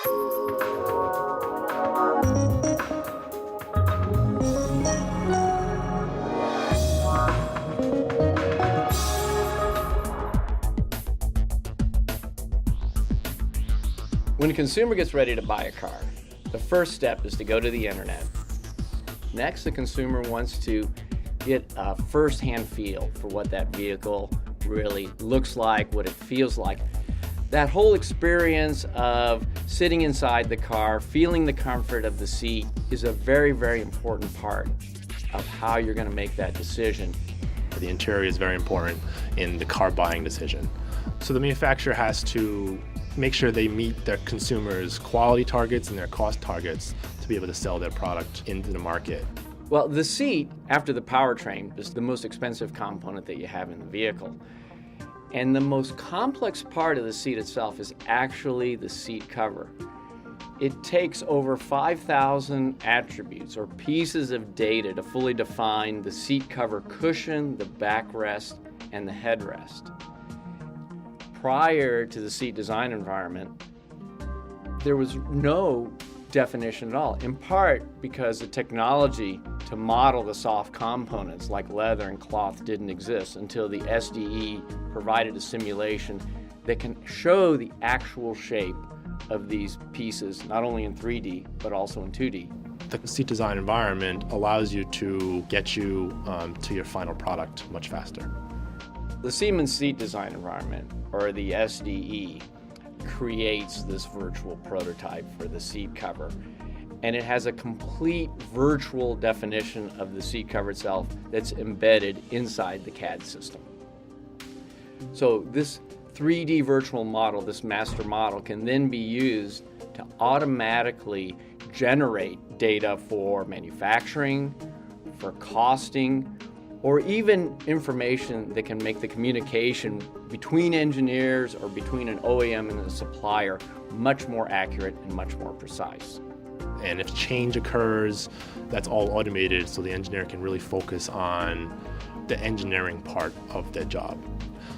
When a consumer gets ready to buy a car, the first step is to go to the internet. Next, the consumer wants to get a first-hand feel for what that vehicle really looks like, what it feels like. That whole experience of sitting inside the car, feeling the comfort of the seat is a very, very important part of how you're going to make that decision. The interior is very important in the car buying decision. So the manufacturer has to make sure they meet their consumers' quality targets and their cost targets to be able to sell their product into the market. Well, the seat, after the powertrain, is the most expensive component that you have in the vehicle. And the most complex part of the seat itself is actually the seat cover. It takes over 5,000 attributes or pieces of data to fully define the seat cover cushion, the backrest, and the headrest. Prior to the seat design environment, there was no definition at all, in part because the technology to model the soft components like leather and cloth didn't exist until the SDE provided a simulation that can show the actual shape of these pieces, not only in 3D, but also in 2D. The seat design environment allows you to get you to your final product much faster. The Siemens seat design environment, or the SDE, creates this virtual prototype for the seat cover. And it has a complete virtual definition of the seat cover itself that's embedded inside the CAD system. So this 3D virtual model, this master model, can then be used to automatically generate data for manufacturing, for costing, or even information that can make the communication between engineers or between an OEM and a supplier much more accurate and much more precise. And if change occurs, that's all automated, so the engineer can really focus on the engineering part of their job.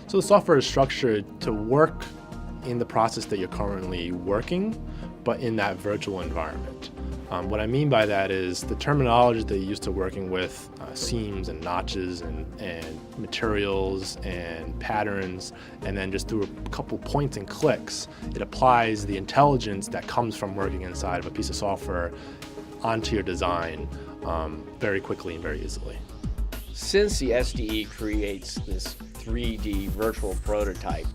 So the software is structured to work in the process that you're currently working, but in that virtual environment. What I mean by that is the terminology that you're used to working with, seams and notches and materials and patterns, and then just through a couple points and clicks, it applies the intelligence that comes from working inside of a piece of software onto your design very quickly and very easily. Since the SDE creates this 3D virtual prototype,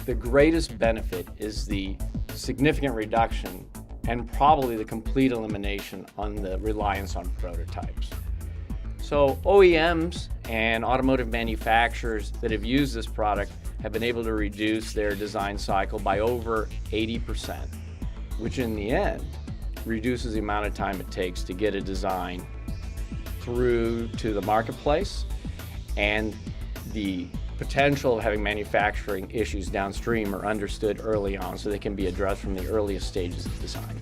the greatest benefit is the significant reduction and probably the complete elimination on the reliance on prototypes. So OEMs and automotive manufacturers that have used this product have been able to reduce their design cycle by over 80%, which in the end reduces the amount of time it takes to get a design through to the marketplace and the potential of having manufacturing issues downstream are understood early on so they can be addressed from the earliest stages of design.